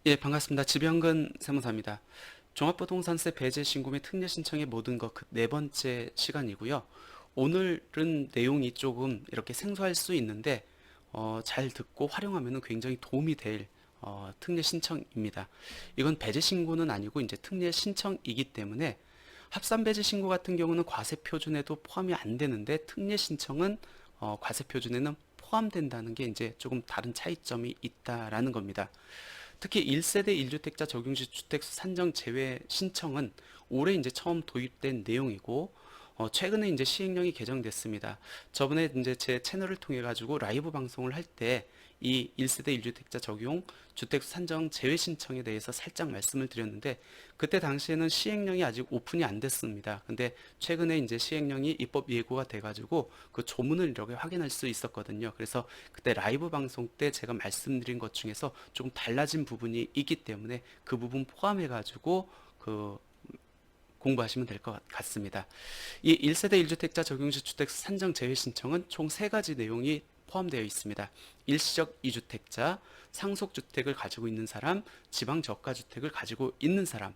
예, 반갑습니다. 지병근 세무사입니다. 종합부동산세 배제 신고 및 특례 신청의 모든 것 그 네 번째 시간이고요. 오늘은 내용이 조금 이렇게 생소할 수 있는데 잘 듣고 활용하면 굉장히 도움이 될 특례 신청입니다. 이건 배제 신고는 아니고 이제 특례 신청이기 때문에 합산 배제 신고 같은 경우는 과세 표준에도 포함이 안 되는데 특례 신청은 과세 표준에는 포함된다는 게 이제 조금 다른 차이점이 있다라는 겁니다. 특히 1세대 1주택자 적용시 주택수 산정 제외 신청은 올해 이제 처음 도입된 내용이고 최근에 이제 시행령이 개정됐습니다. 저번에 이제 제 채널을 통해 가지고 라이브 방송을 할 때 이 1세대 1주택자 적용 주택수 산정 제외 신청에 대해서 살짝 말씀을 드렸는데 그때 당시에는 시행령이 아직 오픈이 안 됐습니다. 근데 최근에 이제 시행령이 입법 예고가 돼 가지고 그 조문을 이렇게 확인할 수 있었거든요. 그래서 그때 라이브 방송 때 제가 말씀드린 것 중에서 조금 달라진 부분이 있기 때문에 그 부분 포함해 가지고 공부하시면 될 것 같습니다. 이 1세대 1주택자 적용시 주택 산정 제외 신청은 총 3가지 내용이 포함되어 있습니다. 일시적 2주택자, 상속주택을 가지고 있는 사람, 지방저가주택을 가지고 있는 사람.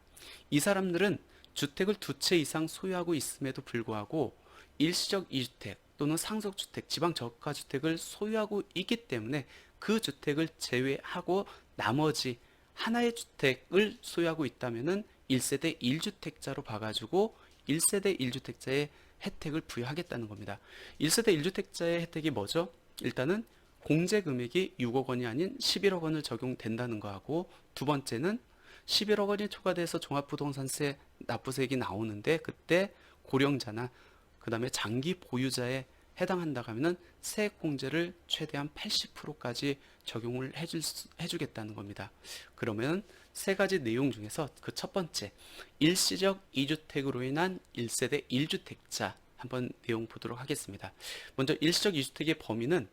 이 사람들은 주택을 2채 이상 소유하고 있음에도 불구하고 일시적 2주택 또는 상속주택, 지방저가주택을 소유하고 있기 때문에 그 주택을 제외하고 나머지 하나의 주택을 소유하고 있다면은 1세대 1주택자로 봐가지고 1세대 1주택자의 혜택을 부여하겠다는 겁니다. 1세대 1주택자의 혜택이 뭐죠? 일단은 공제 금액이 6억 원이 아닌 11억 원을 적용된다는 거하고, 두 번째는 11억 원이 초과돼서 종합부동산세 납부세액이 나오는데 그때 고령자나 그 다음에 장기 보유자에 해당한다고 하면은 세액 공제를 최대한 80%까지 적용을 해주겠다는 겁니다. 그러면 3가지 내용 중에서 그 첫 번째, 일시적 2주택으로 인한 1세대 1주택자 한번 내용 보도록 하겠습니다. 먼저 일시적 2주택의 범위는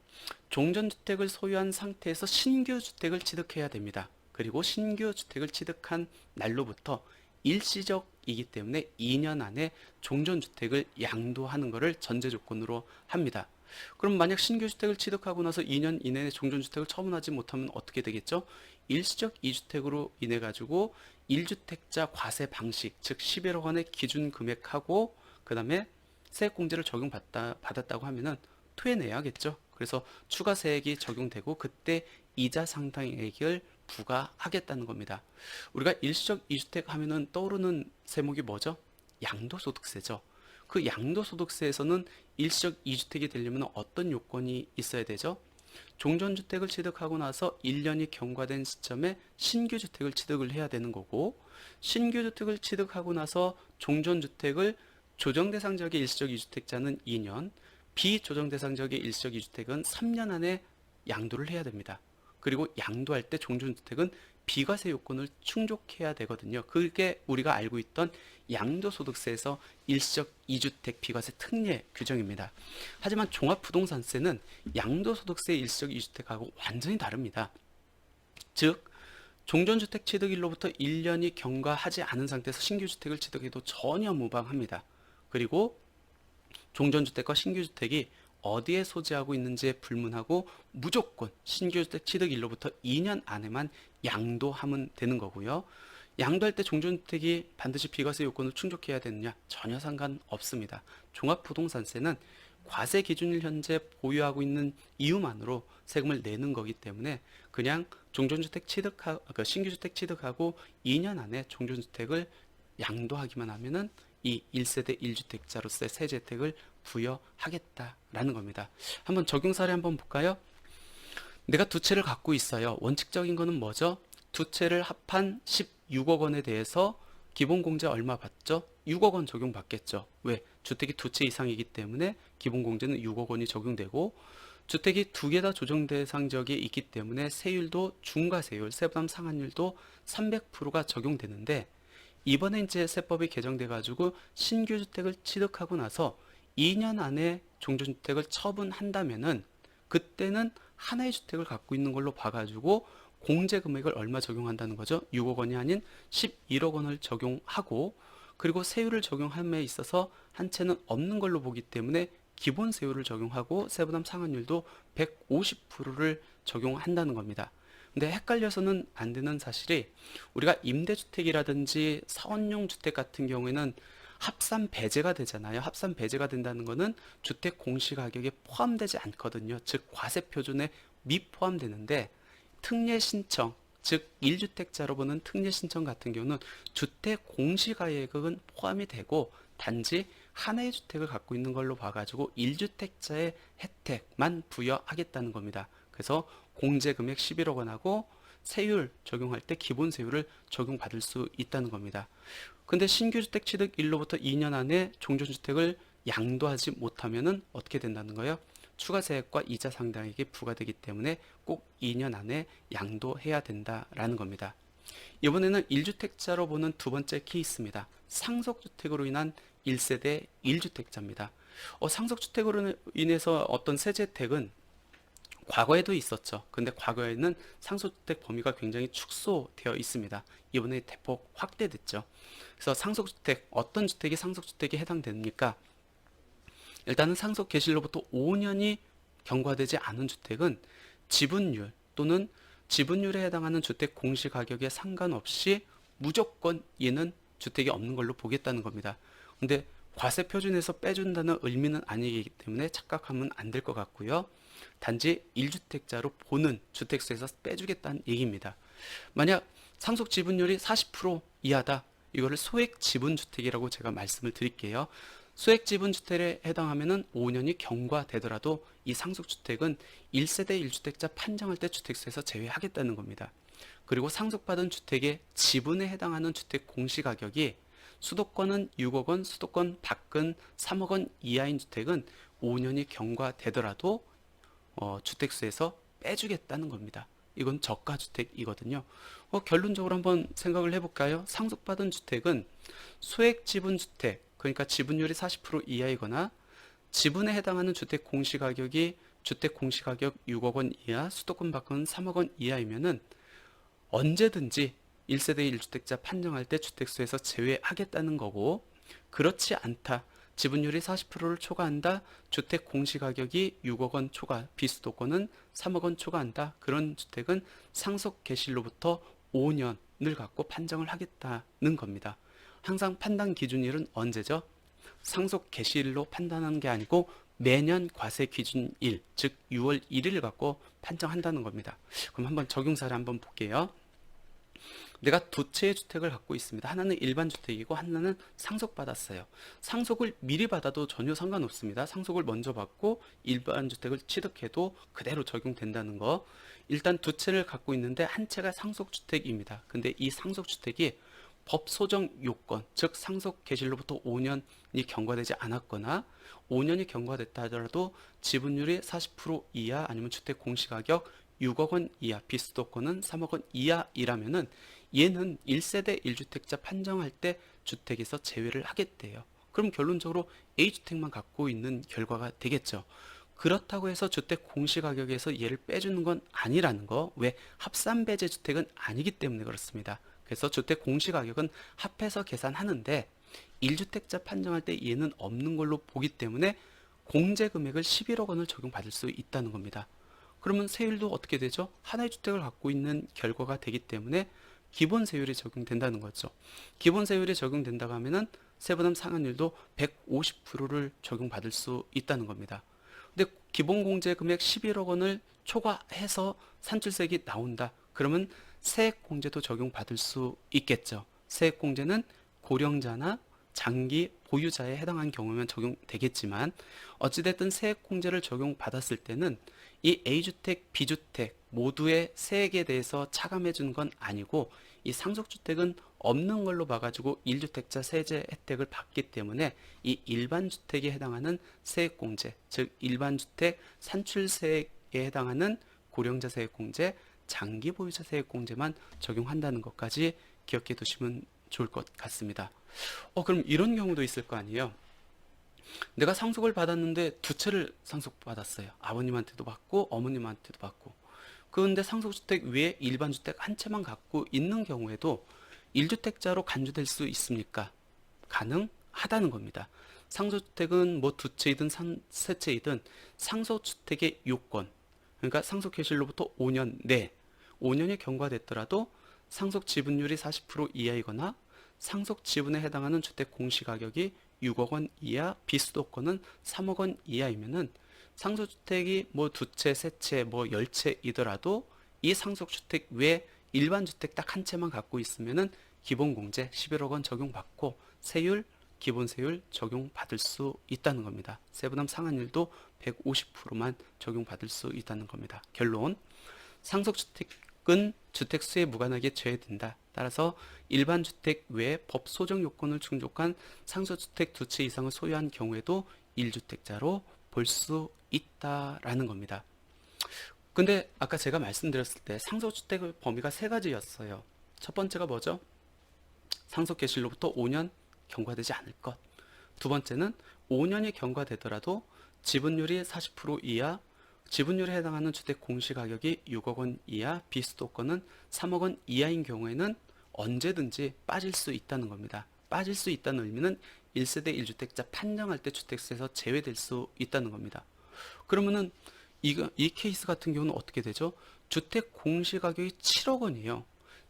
종전주택을 소유한 상태에서 신규 주택을 취득해야 됩니다. 그리고 신규 주택을 취득한 날로부터 일시적이기 때문에 2년 안에 종전주택을 양도하는 것을 전제 조건으로 합니다. 그럼 만약 신규 주택을 취득하고 나서 2년 이내에 종전주택을 처분하지 못하면 어떻게 되겠죠? 일시적 2주택으로 인해 가지고 1주택자 과세 방식, 즉 11억 원의 기준 금액하고 그 다음에 세액공제를 받았다고 하면은 토해내야겠죠. 그래서 추가 세액이 적용되고 그때 이자 상당액을 부과하겠다는 겁니다. 우리가 일시적 2주택 하면은 떠오르는 세목이 뭐죠? 양도소득세죠. 그 양도소득세에서는 일시적 2주택이 되려면 어떤 요건이 있어야 되죠? 종전주택을 취득하고 나서 1년이 경과된 시점에 신규주택을 취득을 해야 되는 거고, 신규주택을 취득하고 나서 종전주택을 조정대상 지역의 일시적 2주택자는 2년, 비조정대상 지역의 일시적 2주택은 3년 안에 양도를 해야 됩니다. 그리고 양도할 때 종전주택은 비과세 요건을 충족해야 되거든요. 그게 우리가 알고 있던 양도소득세에서 일시적 2주택 비과세 특례 규정입니다. 하지만 종합부동산세는 양도소득세 일시적 2주택하고 완전히 다릅니다. 즉 종전주택 취득일로부터 1년이 경과하지 않은 상태에서 신규주택을 취득해도 전혀 무방합니다. 그리고 종전주택과 신규주택이 어디에 소재하고 있는지에 불문하고 무조건 신규주택 취득일로부터 2년 안에만 양도하면 되는 거고요. 양도할 때 종전주택이 반드시 비과세 요건을 충족해야 되느냐? 전혀 상관없습니다. 종합부동산세는 과세 기준일 현재 보유하고 있는 이유만으로 세금을 내는 거기 때문에 그냥 종전주택 신규주택 취득하고 2년 안에 종전주택을 양도하기만 하면은 이 1세대 1주택자로서의 세제 혜택을 부여하겠다라는 겁니다. 한번 적용 사례 한번 볼까요? 내가 2채를 갖고 있어요. 원칙적인 거는 뭐죠? 2채를 합한 16억 원에 대해서 기본공제 얼마 받죠? 6억 원 적용받겠죠. 왜? 주택이 2채 이상이기 때문에 기본공제는 6억 원이 적용되고, 주택이 2개 다 조정대상 지역에 있기 때문에 세율도 중과세율, 세부담 상한율도 300%가 적용되는데, 이번에 이제 세법이 개정돼 가지고 신규 주택을 취득하고 나서 2년 안에 종전주택을 처분한다면은 그때는 하나의 주택을 갖고 있는 걸로 봐가지고 공제 금액을 얼마 적용한다는 거죠? 6억 원이 아닌 11억 원을 적용하고, 그리고 세율을 적용함에 있어서 한 채는 없는 걸로 보기 때문에 기본 세율을 적용하고 세부담 상한율도 150%를 적용한다는 겁니다. 근데 헷갈려서는 안 되는 사실이 우리가 임대주택이라든지 사원용 주택 같은 경우에는 합산 배제가 되잖아요. 합산 배제가 된다는 거는 주택 공시가격에 포함되지 않거든요. 즉 과세 표준에 미포함되는데 특례 신청, 즉 1주택자로 보는 특례 신청 같은 경우는 주택 공시가격은 포함이 되고 단지 하나의 주택을 갖고 있는 걸로 봐가지고 1주택자의 혜택만 부여하겠다는 겁니다. 그래서 공제금액 11억 원하고 세율 적용할 때 기본 세율을 적용받을 수 있다는 겁니다. 근데 신규 주택 취득 일로부터 2년 안에 종전주택을 양도하지 못하면은 어떻게 된다는 거예요? 추가세액과 이자 상당액이 부과되기 때문에 꼭 2년 안에 양도해야 된다라는 겁니다. 이번에는 1주택자로 보는 두 번째 케이스입니다. 상속주택으로 인한 1세대 1주택자입니다. 상속주택으로 인해서 어떤 세제 혜택은 과거에도 있었죠. 근데 과거에는 상속주택 범위가 굉장히 축소되어 있습니다. 이번에 대폭 확대됐죠. 그래서 상속주택, 어떤 주택이 상속주택에 해당됩니까? 일단은 상속 개시로부터 5년이 경과되지 않은 주택은 지분율 또는 지분율에 해당하는 주택 공시가격에 상관없이 무조건 얘는 주택이 없는 걸로 보겠다는 겁니다. 근데 과세 표준에서 빼준다는 의미는 아니기 때문에 착각하면 안 될 것 같고요. 단지 1주택자로 보는 주택수에서 빼주겠다는 얘기입니다. 만약 상속 지분율이 40% 이하다. 이거를 소액 지분주택이라고 제가 말씀을 드릴게요. 소액 지분주택에 해당하면 5년이 경과되더라도 이 상속주택은 1세대 1주택자 판정할 때 주택수에서 제외하겠다는 겁니다. 그리고 상속받은 주택의 지분에 해당하는 주택 공시가격이 수도권은 6억 원, 수도권 밖은 3억 원 이하인 주택은 5년이 경과되더라도 주택수에서 빼주겠다는 겁니다. 이건 저가주택이거든요. 결론적으로 한번 생각을 해볼까요? 상속받은 주택은 소액 지분주택, 그러니까 지분율이 40% 이하이거나 지분에 해당하는 주택 공시가격이 주택 공시가격 6억 원 이하, 수도권 밖은 3억 원 이하이면은 언제든지 1세대 1주택자 판정할 때 주택수에서 제외하겠다는 거고, 그렇지 않다. 지분율이 40%를 초과한다. 주택 공시가격이 6억 원 초과, 비수도권은 3억 원 초과한다. 그런 주택은 상속 개시로부터 5년을 갖고 판정을 하겠다는 겁니다. 항상 판단 기준일은 언제죠? 상속 개시일로 판단하는 게 아니고 매년 과세 기준일, 즉 6월 1일을 갖고 판정한다는 겁니다. 그럼 한번 적용 사례 한번 볼게요. 내가 두 채의 주택을 갖고 있습니다. 하나는 일반 주택이고 하나는 상속받았어요. 상속을 미리 받아도 전혀 상관없습니다. 상속을 먼저 받고 일반 주택을 취득해도 그대로 적용된다는 거. 일단 두 채를 갖고 있는데 한 채가 상속주택입니다. 근데 이 상속주택이 법소정 요건, 즉 상속 개시로부터 5년이 경과되지 않았거나 5년이 경과됐다 하더라도 지분율이 40% 이하 아니면 주택 공시가격 6억 원 이하, 비수도권은 3억 원 이하이라면은 얘는 1세대 1주택자 판정할 때 주택에서 제외를 하겠대요. 그럼 결론적으로 A주택만 갖고 있는 결과가 되겠죠. 그렇다고 해서 주택 공시가격에서 얘를 빼주는 건 아니라는 거. 왜? 합산배제 주택은 아니기 때문에 그렇습니다. 그래서 주택 공시가격은 합해서 계산하는데 1주택자 판정할 때 얘는 없는 걸로 보기 때문에 공제금액을 11억 원을 적용받을 수 있다는 겁니다. 그러면 세율도 어떻게 되죠? 하나의 주택을 갖고 있는 결과가 되기 때문에 기본 세율이 적용된다는 거죠. 기본 세율이 적용된다고 하면은 세부담 상한율도 150%를 적용받을 수 있다는 겁니다. 근데 기본 공제 금액 11억 원을 초과해서 산출세액이 나온다. 그러면 세액 공제도 적용받을 수 있겠죠. 세액 공제는 고령자나 장기 보유자에 해당한 경우면 적용되겠지만 어찌됐든 세액 공제를 적용받았을 때는 이 A주택, B주택 모두의 세액에 대해서 차감해 주는 건 아니고 이 상속주택은 없는 걸로 봐가지고 1주택자 세제 혜택을 받기 때문에 이 일반주택에 해당하는 세액공제, 즉 일반주택 산출세액에 해당하는 고령자 세액공제, 장기 보유자 세액공제만 적용한다는 것까지 기억해 두시면 좋을 것 같습니다. 그럼 이런 경우도 있을 거 아니에요. 내가 상속을 받았는데 두 채를 상속받았어요. 아버님한테도 받고 어머님한테도 받고. 그런데 상속주택 외에 일반주택 한 채만 갖고 있는 경우에도 1주택자로 간주될 수 있습니까? 가능하다는 겁니다. 상속주택은 뭐 두 채이든 세 채이든 상속주택의 요건, 그러니까 상속개시로부터 5년 내 5년이 경과됐더라도 상속 지분율이 40% 이하이거나 상속 지분에 해당하는 주택 공시가격이 6억 원 이하, 비수도권은 3억 원 이하이면은 상속주택이 뭐 두 채, 세 채, 뭐 열 채이더라도 이 상속주택 외에 일반 주택 딱 한 채만 갖고 있으면은 기본공제 11억 원 적용받고 세율, 기본세율 적용받을 수 있다는 겁니다. 세부담 상한율도 150%만 적용받을 수 있다는 겁니다. 결론, 상속주택은 주택수에 무관하게 제외된다. 따라서 일반 주택 외에 법 소정 요건을 충족한 상속주택 두 채 이상을 소유한 경우에도 1주택자로 볼 수 있다라는 겁니다. 근데 아까 제가 말씀드렸을 때 상속주택의 범위가 세 가지였어요. 첫 번째가 뭐죠? 상속 개시로부터 5년 경과되지 않을 것. 두 번째는 5년이 경과되더라도 지분율이 40% 이하, 지분율에 해당하는 주택 공시가격이 6억 원 이하, 비수도권은 3억 원 이하인 경우에는 언제든지 빠질 수 있다는 겁니다. 빠질 수 있다는 의미는 1세대 1주택자 판정할 때 주택수에서 제외될 수 있다는 겁니다. 그러면은 이 케이스 같은 경우는 어떻게 되죠? 주택 공시가격이 7억 원이에요.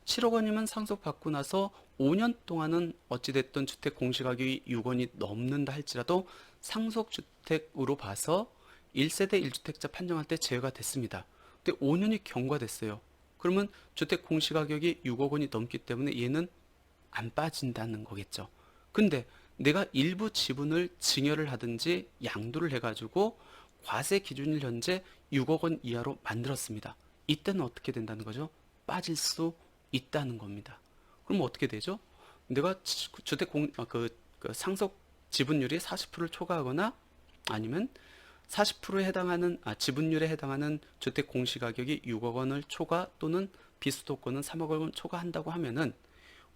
7억 원이면 상속받고 나서 5년 동안은 어찌됐든 주택 공시가격이 6원이 넘는다 할지라도 상속주택으로 봐서 1세대 1주택자 판정할 때 제외가 됐습니다. 근데 5년이 경과됐어요. 그러면 주택 공시가격이 6억 원이 넘기 때문에 얘는 안 빠진다는 거겠죠. 근데 내가 일부 지분을 증여를 하든지 양도를 해가지고 과세 기준일 현재 6억 원 이하로 만들었습니다. 이때는 어떻게 된다는 거죠? 빠질 수 있다는 겁니다. 그럼 어떻게 되죠? 내가 주택 상속 지분율이 40%를 초과하거나 아니면 40%에 해당하는 지분율에 해당하는 주택 공시가격이 6억 원을 초과 또는 비수도권은 3억 원을 초과한다고 하면은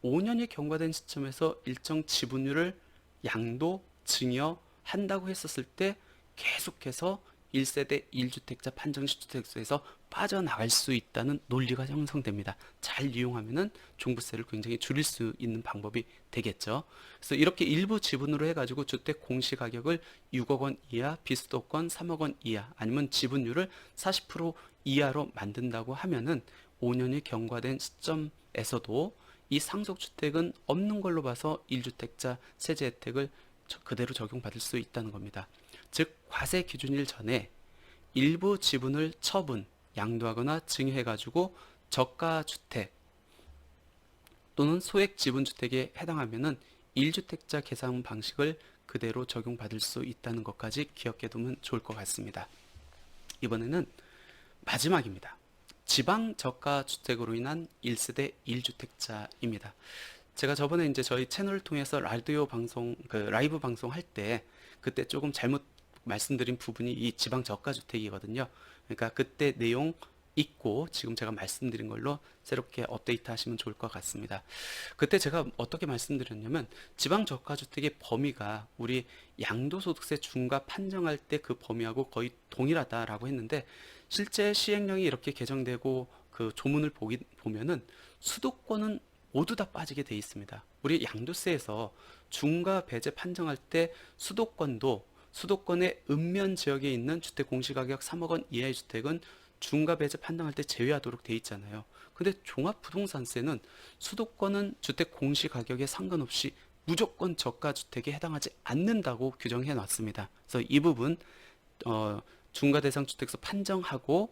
5년이 경과된 시점에서 일정 지분율을 양도 증여한다고 했었을 때 계속해서 1세대 1주택자 판정시 주택수에서 빠져나갈 수 있다는 논리가 형성됩니다. 잘 이용하면은 종부세를 굉장히 줄일 수 있는 방법이 되겠죠. 그래서 이렇게 일부 지분으로 해가지고 주택 공시가격을 6억 원 이하, 비수도권 3억 원 이하, 아니면 지분율을 40% 이하로 만든다고 하면은 5년이 경과된 시점에서도 이 상속주택은 없는 걸로 봐서 1주택자 세제 혜택을 그대로 적용받을 수 있다는 겁니다. 즉 과세 기준일 전에 일부 지분을 처분, 양도하거나 증여해가지고 저가주택 또는 소액 지분주택에 해당하면은 1주택자 계산 방식을 그대로 적용받을 수 있다는 것까지 기억해두면 좋을 것 같습니다. 이번에는 마지막입니다. 지방 저가주택으로 인한 1세대 1주택자입니다. 제가 저번에 이제 저희 채널을 통해서 라디오 방송, 라이브 방송 할 때 그때 조금 잘못 말씀드린 부분이 이 지방 저가주택이거든요. 그러니까 그때 내용 있고 지금 제가 말씀드린 걸로 새롭게 업데이트 하시면 좋을 것 같습니다. 그때 제가 어떻게 말씀드렸냐면 지방 저가주택의 범위가 우리 양도소득세 중과 판정할 때 그 범위하고 거의 동일하다라고 했는데 실제 시행령이 이렇게 개정되고 그 조문을 보면은 수도권은 모두 다 빠지게 돼 있습니다. 우리 양도세에서 중과 배제 판정할 때 수도권의 읍면 지역에 있는 주택 공시가격 3억 원 이하의 주택은 중과 배제 판정할 때 제외하도록 돼 있잖아요. 근데 종합부동산세는 수도권은 주택 공시가격에 상관없이 무조건 저가주택에 해당하지 않는다고 규정해 놨습니다. 그래서 이 부분 중과 대상 주택수 판정하고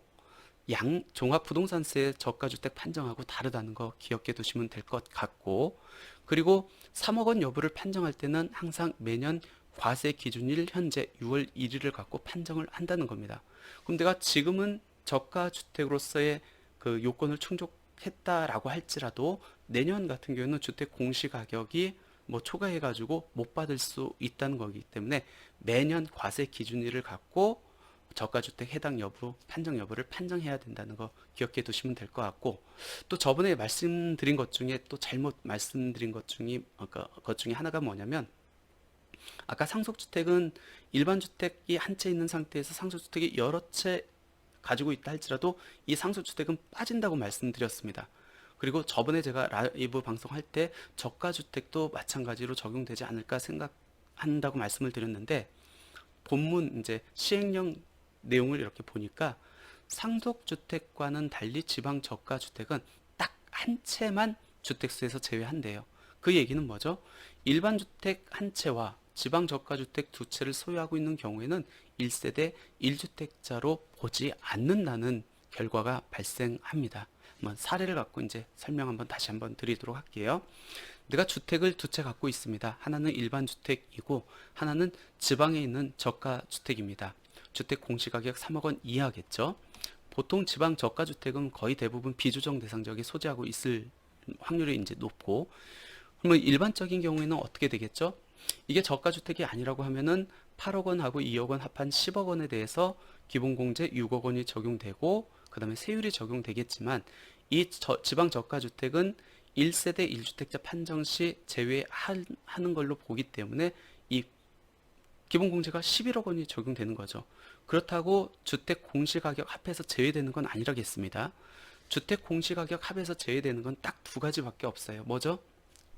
종합부동산세 저가주택 판정하고 다르다는 거 기억해 두시면 될 것 같고, 그리고 3억 원 여부를 판정할 때는 항상 매년 과세 기준일 현재 6월 1일을 갖고 판정을 한다는 겁니다. 그럼 내가 지금은 저가주택으로서의 그 요건을 충족했다라고 할지라도 내년 같은 경우는 주택 공시가격이 뭐 초과해가지고 못 받을 수 있다는 거기 때문에 매년 과세 기준일을 갖고 저가주택 해당 여부, 판정 여부를 판정해야 된다는 거 기억해 두시면 될 것 같고, 또 저번에 말씀드린 것 중에 또 잘못 말씀드린 것 중에 하나가 뭐냐면 아까 상속주택은 일반 주택이 한 채 있는 상태에서 상속주택이 여러 채 가지고 있다 할지라도 이 상속주택은 빠진다고 말씀드렸습니다. 그리고 저번에 제가 라이브 방송할 때 저가주택도 마찬가지로 적용되지 않을까 생각한다고 말씀을 드렸는데 본문 이제 시행령 내용을 이렇게 보니까 상속주택과는 달리 지방저가주택은 딱 한 채만 주택수에서 제외한대요. 그 얘기는 뭐죠? 일반 주택 한 채와 지방저가주택 두 채를 소유하고 있는 경우에는 1세대 1주택자로 보지 않는다는 결과가 발생합니다. 한번 사례를 갖고 이제 설명 한번 다시 한번 드리도록 할게요. 내가 주택을 두 채 갖고 있습니다. 하나는 일반 주택이고 하나는 지방에 있는 저가 주택입니다. 주택 공시가격 3억 원 이하겠죠. 보통 지방 저가 주택은 거의 대부분 비조정 대상 지역에 소재하고 있을 확률이 이제 높고, 그러면 일반적인 경우에는 어떻게 되겠죠? 이게 저가 주택이 아니라고 하면은 8억 원하고 2억 원 합한 10억 원에 대해서 기본공제 6억 원이 적용되고 그다음에 세율이 적용되겠지만, 이 지방 저가 주택은 1세대 1주택자 판정 시 제외하는 걸로 보기 때문에 이 기본공제가 11억 원이 적용되는 거죠. 그렇다고 주택 공시가격 합해서 제외되는 건 아니라겠습니다. 주택 공시가격 합해서 제외되는 건 딱 두 가지밖에 없어요. 뭐죠?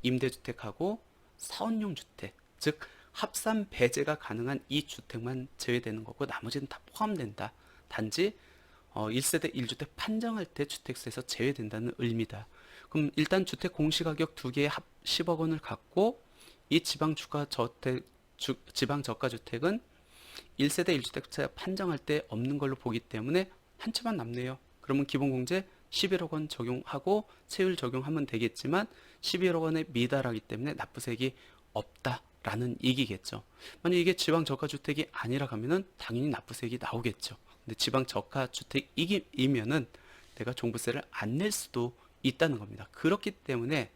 임대주택하고 사원용 주택, 즉 합산 배제가 가능한 이 주택만 제외되는 거고 나머지는 다 포함된다. 단지 1세대 1주택 판정할 때 주택수에서 제외된다는 의미다. 그럼 일단 주택 공시가격 두 개의 합 10억 원을 갖고 이 지방 저가 주택은 1세대 1주택자 판정할 때 없는 걸로 보기 때문에 한 채만 남네요. 그러면 기본공제 11억 원 적용하고 세율 적용하면 되겠지만 11억 원에 미달하기 때문에 납부세액이 없다라는 얘기겠죠. 만약 이게 지방 저가 주택이 아니라 가면은 당연히 납부세액이 나오겠죠. 근데 지방 저가 주택이면은 내가 종부세를 안 낼 수도 있다는 겁니다. 그렇기 때문에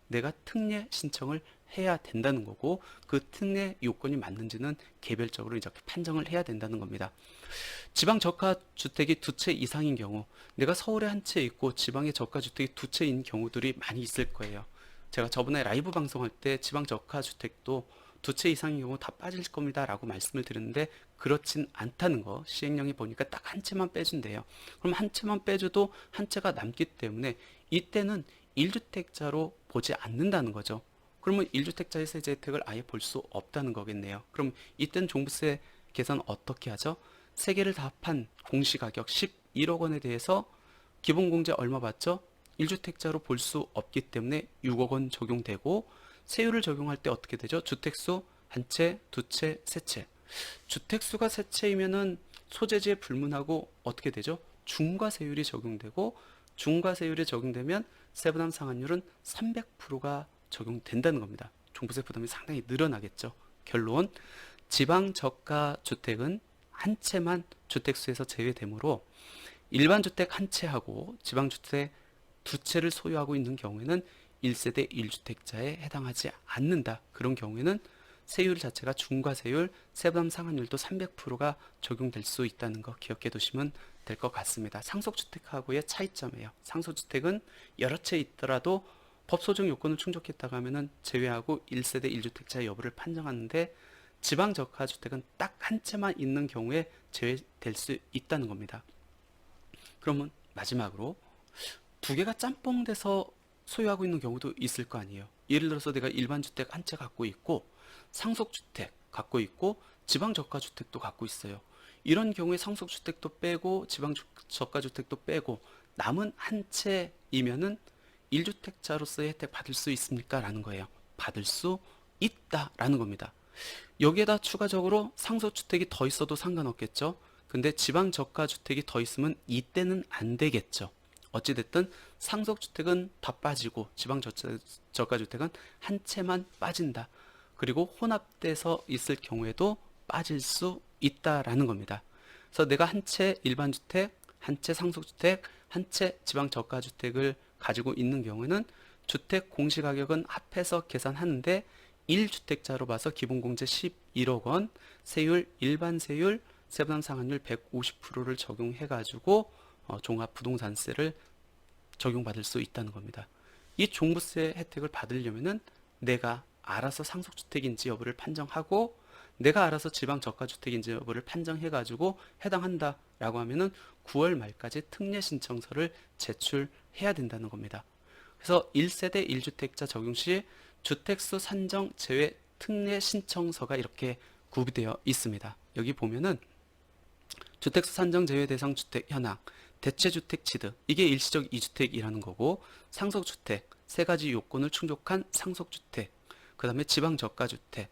내가 특례 신청을 해야 된다는 거고, 그 특례 요건이 맞는지는 개별적으로 이렇게 판정을 해야 된다는 겁니다. 지방 저가 주택이 두 채 이상인 경우, 내가 서울에 한 채 있고 지방에 저가 주택이 두 채인 경우들이 많이 있을 거예요. 제가 저번에 라이브 방송할 때 지방 저가 주택도 두 채 이상인 경우 다 빠질 겁니다 라고 말씀을 드렸는데, 그렇진 않다는 거 시행령이 보니까 딱 한 채만 빼준대요. 그럼 한 채만 빼줘도 한 채가 남기 때문에 이때는 1주택자로 보지 않는다는 거죠. 그러면 1주택자의 세제 혜택을 아예 볼 수 없다는 거겠네요. 그럼 이때는 종부세 계산 어떻게 하죠? 세 개를 다 합한 공시가격 11억 원에 대해서 기본공제 얼마 받죠? 1주택자로 볼 수 없기 때문에 6억 원 적용되고, 세율을 적용할 때 어떻게 되죠? 주택수 한 채, 두 채, 세 채. 주택수가 세 채이면은 소재지에 불문하고 어떻게 되죠? 중과세율이 적용되고, 중과세율이 적용되면 세부담 상환율은 300%가 적용된다는 겁니다. 종부세 부담이 상당히 늘어나겠죠. 결론, 지방 저가 주택은 한 채만 주택수에서 제외되므로 일반 주택 한 채하고 지방 주택 두 채를 소유하고 있는 경우에는 1세대 1주택자에 해당하지 않는다. 그런 경우에는 세율 자체가 중과세율, 세부담 상환율도 300%가 적용될 수 있다는 거 기억해 두시면 될 것 같습니다. 상속주택하고의 차이점이에요. 상속주택은 여러 채 있더라도 법 소정 요건을 충족했다고 하면은 제외하고 1세대 1주택자의 여부를 판정하는데, 지방 저가 주택은 딱 한 채만 있는 경우에 제외될 수 있다는 겁니다. 그러면 마지막으로 두 개가 짬뽕 돼서 소유하고 있는 경우도 있을 거 아니에요. 예를 들어서 내가 일반 주택 한 채 갖고 있고 상속주택 갖고 있고 지방 저가주택도 갖고 있어요. 이런 경우에 상속주택도 빼고 지방 저가주택도 빼고 남은 한 채이면은 1주택자로서의 혜택 받을 수 있습니까? 라는 거예요. 받을 수 있다라는 겁니다. 여기에다 추가적으로 상속주택이 더 있어도 상관없겠죠. 근데 지방 저가주택이 더 있으면 이때는 안 되겠죠. 어찌됐든 상속주택은 다 빠지고 지방 저가주택은 한 채만 빠진다. 그리고 혼합돼서 있을 경우에도 빠질 수 있다라는 겁니다. 그래서 내가 한 채 일반 주택, 한 채 상속주택, 한 채 지방 저가주택을 가지고 있는 경우에는 주택 공시가격은 합해서 계산하는데 1주택자로 봐서 기본공제 11억 원, 세율 일반 세율, 세부담 상환율 150%를 적용해가지고 종합부동산세를 적용받을 수 있다는 겁니다. 이 종부세 혜택을 받으려면은 내가 알아서 상속주택인지 여부를 판정하고 내가 알아서 지방 저가주택인지 여부를 판정해가지고 해당한다라고 하면은 9월 말까지 특례 신청서를 제출해야 된다는 겁니다. 그래서 1세대 1주택자 적용 시 주택수 산정 제외 특례 신청서가 이렇게 구비되어 있습니다. 여기 보면은 주택수 산정 제외 대상 주택 현황, 대체주택 취득, 이게 일시적 2주택이라는 거고, 상속주택, 세 가지 요건을 충족한 상속주택, 그 다음에 지방저가주택,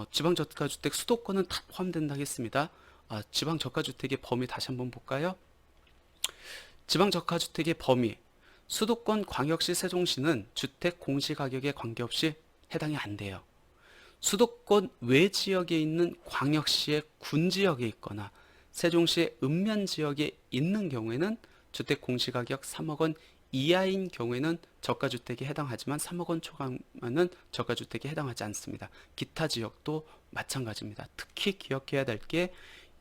지방저가주택 수도권은 다 포함된다 하겠습니다. 지방저가주택의 범위 다시 한번 볼까요? 지방저가주택의 범위, 수도권, 광역시, 세종시는 주택 공시가격에 관계없이 해당이 안 돼요. 수도권 외 지역에 있는 광역시의 군지역에 있거나 세종시의 읍면지역에 있는 경우에는 주택 공시가격 3억 원 이하인 경우에는 저가주택에 해당하지만 3억 원 초과하면 저가주택에 해당하지 않습니다. 기타 지역도 마찬가지입니다. 특히 기억해야 될 게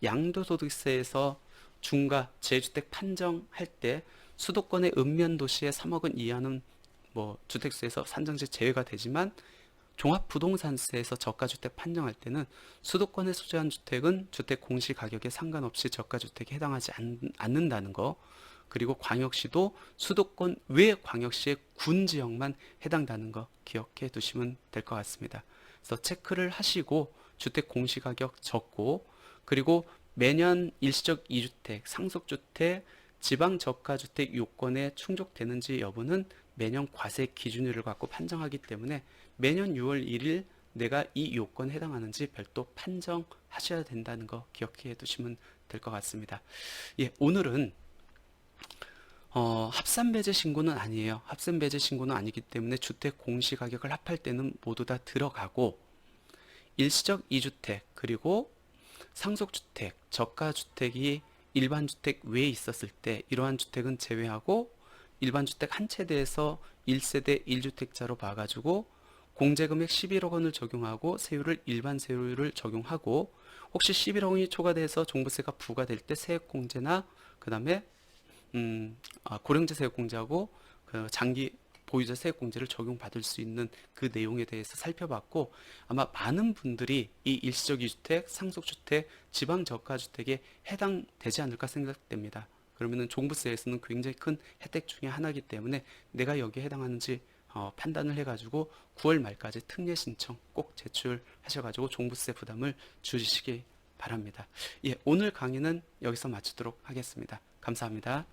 양도소득세에서 중과 재주택 판정할 때 수도권의 읍면도시의 3억 원 이하는 주택수에서 산정시 제외가 되지만 종합부동산세에서 저가주택 판정할 때는 수도권에 소재한 주택은 주택 공시가격에 상관없이 저가주택에 해당하지 않는다는 거, 그리고 광역시도 수도권 외 광역시의 군지역만 해당되는 거 기억해 두시면 될 것 같습니다. 그래서 체크를 하시고 주택 공시가격 적고, 그리고 매년 일시적 2주택, 상속주택, 지방저가주택 요건에 충족되는지 여부는 매년 과세 기준율을 갖고 판정하기 때문에 매년 6월 1일 내가 이 요건에 해당하는지 별도 판정하셔야 된다는 거 기억해 두시면 될 것 같습니다. 예, 오늘은 합산배제 신고는 아니에요. 합산배제 신고는 아니기 때문에 주택 공시가격을 합할 때는 모두 다 들어가고, 일시적 2주택 그리고 상속주택, 저가주택이 일반주택 외에 있었을 때 이러한 주택은 제외하고 일반주택 한 채대에서 1세대 1주택자로 봐가지고 공제금액 11억 원을 적용하고 세율을 일반 세율을 적용하고, 혹시 11억 원이 초과돼서 종부세가 부과될 때 세액공제나 그 다음에 고령자 세액공제하고 그 장기 보유자 세액공제를 적용받을 수 있는 그 내용에 대해서 살펴봤고, 아마 많은 분들이 이 일시적 2주택, 상속주택, 지방저가주택에 해당되지 않을까 생각됩니다. 그러면은 종부세에서는 굉장히 큰 혜택 중에 하나이기 때문에 내가 여기에 해당하는지 판단을 해가지고 9월 말까지 특례 신청 꼭 제출하셔가지고 종부세 부담을 줄이시기 바랍니다. 예, 오늘 강의는 여기서 마치도록 하겠습니다. 감사합니다.